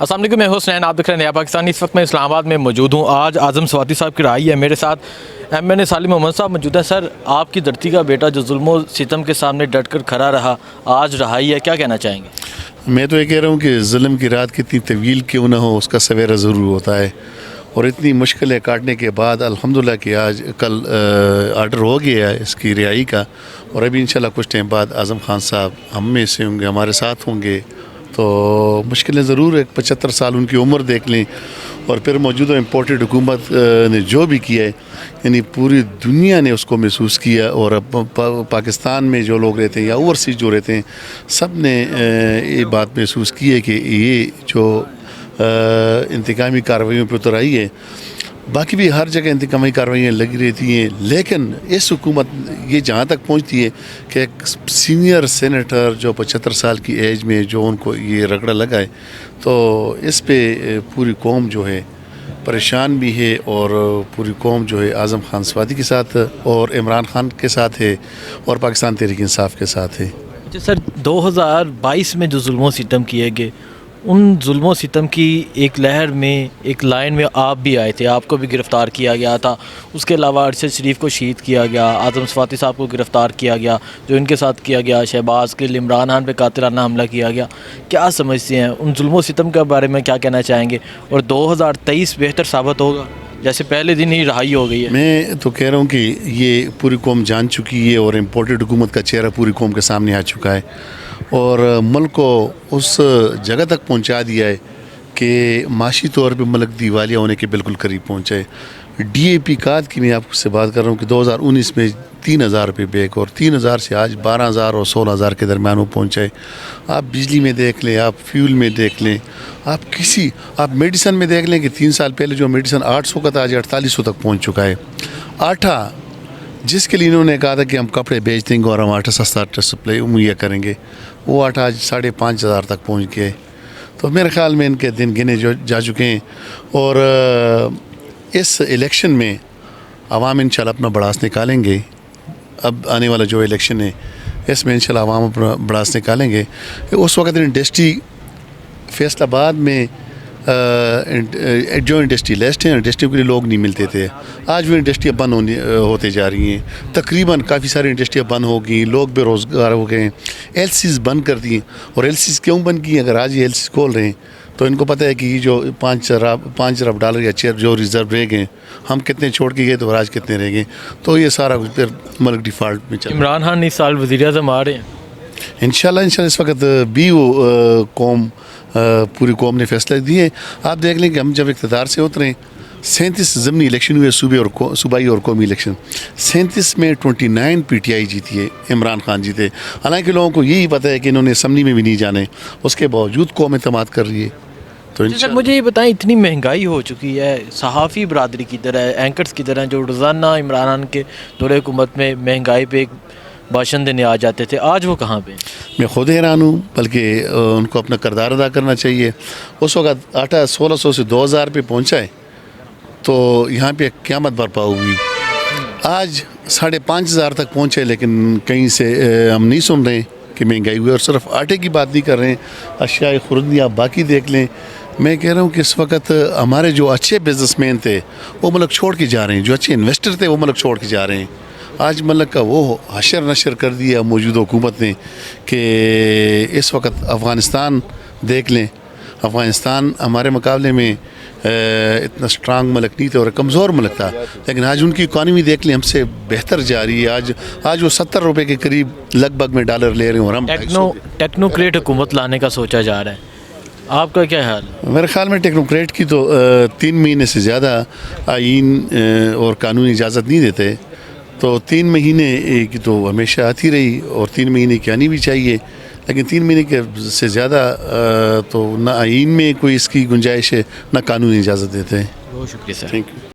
अस्सलाम वालेकुम, मैं हुसैन, आप देख रहे हैं नया पाकिस्तान। इस वक्त मैं इस्लामाबाद में मौजूद हूँ। आज आज़म स्वाति साहब की रहाई है, मेरे साथ MNA सालिम मोहम्मद साहब मौजूद है। सर, आपकी धरती का बेटा जो जुल्म सितम के सामने डट कर खड़ा रहा, आज रहाई है, क्या कहना चाहेंगे? मैं तो ये कह रहा हूँ कि ज़ुल्म की रात कितनी तवील क्यों ना हो, उसका सवेरा ज़रूर होता है। और इतनी मुश्किलें काटने के बाद अल्हम्दुलिल्लाह कि आज कल आर्डर हो गया है इसकी रिहाई का। और अभी इंशाल्लाह कुछ टाइम बाद आज़म खान साहब हम में से होंगे, हमारे साथ होंगे। तो मुश्किलें ज़रूर है, 75 साल उनकी उम्र देख लें। और फिर मौजूदा इम्पोर्टेड हुकूमत ने जो भी किया है, यानी पूरी दुनिया ने उसको महसूस किया। और अब पाकिस्तान में जो लोग रहते हैं या ओवरसीज जो रहते हैं, सब ने ये बात महसूस की है कि ये जो इंतकामी कार्रवाइयों पर उतर आई है। बाकी भी हर जगह इंतकामी कार्रवाइयाँ लगी रहती हैं, लेकिन इस हुकूमत ये जहाँ तक पहुँचती है कि एक सीनियर सेनेटर जो 75 साल की एज में जो उनको ये रगड़ा लगा है, तो इस पे पूरी कौम जो है परेशान भी है। और पूरी कौम जो है आज़म खान स्वाति के साथ और इमरान खान के साथ है और पाकिस्तान तहरीक इंसाफ के साथ है। सर, 2022 में जो जुल्म सितम किए गए, उन जुल्म सितम की एक लहर में, एक लाइन में आप भी आए थे, आपको भी गिरफ़्तार किया गया था। उसके अलावा अरशद शरीफ को शहीद किया गया, आज़म स्वाति साहब को गिरफ़्तार किया गया, जो इनके साथ किया गया, शहबाज के इमरान खान पे कातिलाना हमला किया गया। क्या समझते हैं, उन जुल्म सितम के बारे में क्या कहना चाहेंगे? और 2023 बेहतर साबित होगा, जैसे पहले दिन ही रहाई हो गई है? मैं तो कह रहा हूँ कि ये पूरी कौम जान चुकी है और इम्पोर्टेड हुकूमत का चेहरा पूरी कौम के सामने आ चुका है। और मुल्क को उस जगह तक पहुंचा दिया है कि माशी तौर पे मुल्क दिवालिया होने के बिल्कुल करीब पहुंचा है। DAP कार्ड की मैं आपसे बात कर रहा हूँ कि 2019 में 3000 रुपये बैग, और 3000 से आज 12000 और 16000 के दरमियान वो पहुँचा है। आप बिजली में देख लें, आप फ्यूल में देख लें, आप मेडिसन में देख लें कि 3 साल पहले जो मेडिसन 800 का था, आज 4800 तक पहुँच चुका है। आटा, जिसके लिए इन्होंने कहा था कि हम कपड़े बेच देंगे और हम आटा सस्ता सप्लाई मुहैया करेंगे, वो आटा आज 5500 तक पहुंच गया है। तो मेरे ख्याल में इनके दिन गिने जा चुके हैं। और इस इलेक्शन में अवाम इंशाल्लाह अपना बड़ास निकालेंगे। अब आने वाला जो इलेक्शन है, इसमें इंशाल्लाह अवाम अपना बड़ास निकालेंगे। उस वक्त इंडस्ट्री फैसलाबाद में जो इंडस्ट्रियलिस्ट हैं, इंडस्ट्री के लिए लोग नहीं मिलते थे। आज वो इंडस्ट्रियाँ बंद होते जा रही हैं। तकरीबन काफ़ी सारी इंडस्ट्रियाँ बंद हो गई, लोग बेरोज़गार हो गए। LCs बंद कर दी। और LCs क्यों बंद की? अगर आज ये LCs खोल रहे हैं तो इनको पता है कि ये जो 5 अरब डॉलर या शेयर जो रिज़र्व रह गए, हम कितने छोड़ के गए तो आज कितने रह गए, तो ये सारा कुछ फिर मुल्क डिफ़ॉल्ट में चल। इमरान खान इस साल वज़ीर-ए-आज़म आ रहे हैं इंशाल्लाह इस वक्त भी वो पूरी कौम ने फैसला दिए। आप देख लें कि हम जब इक़्तिदार से उतरे, 37 ज़मीनी इलेक्शन हुए, सूबाई और कौमी इलेक्शन। 37 में 29 PTI जीती है, इमरान खान जीते। हालांकि लोगों को यही पता है कि इन्होंने असम्बली में भी नहीं जाने, उसके बावजूद कौम एतमाद कर रही है। तो सर, मुझे ये बताएं, इतनी महंगाई हो चुकी है, सहाफ़ी बरादरी की तरह, एंकर्स की तरह, जो रोज़ाना इमरान खान के दौरे हुकूमत में महंगाई पे भाषण देने आ जाते थे, आज वो कहाँ पे? मैं खुद हैरान हूँ, बल्कि उनको अपना किरदार अदा करना चाहिए। उस वक्त आटा 1600 से 2000 पे पहुँचा है, तो यहाँ पे क़यामत बर्पा हुई। आज 5500 तक पहुँचे, लेकिन कहीं से हम नहीं सुन रहे कि महंगाई हुई। और सिर्फ आटे की बात नहीं कर रहे हैं, अशिया खुर्दी आप बाकी देख लें। मैं कह रहा हूँ कि इस वक्त हमारे जो अच्छे बिजनेसमैन थे वो मुल्क छोड़ के जा रहे हैं, जो अच्छे इन्वेस्टर थे वो मुल्क छोड़ के जा रहे हैं। आज मुल्क का वो हशर नशर कर दिया मौजूदा हुकूमत ने कि इस वक्त अफ़गानिस्तान देख लें। अफ़गानिस्तान हमारे मुकाबले में इतना स्ट्रांग मुल्क नहीं था और कमज़ोर मुल्क था, लेकिन आज उनकी इकॉनमी देख लें हमसे बेहतर जा रही है। आज वो 70 रुपये के करीब लगभग में डॉलर ले रहे हैं और हम टेक्नोक्रेट हुकूमत लाने का सोचा जा रहा है, आपका क्या ख्याल? मेरे ख्याल में टेक्नोक्रेट की तो 3 महीने से ज़्यादा आईन और कानूनी इजाज़त नहीं देते। तो 3 महीने की तो हमेशा आती रही, और 3 महीने की आनी भी चाहिए, लेकिन 3 महीने के से ज़्यादा तो ना आईन में कोई इसकी गुंजाइश है, ना कानूनी इजाज़त देते हैं। बहुत शुक्रिया सर। Thank you.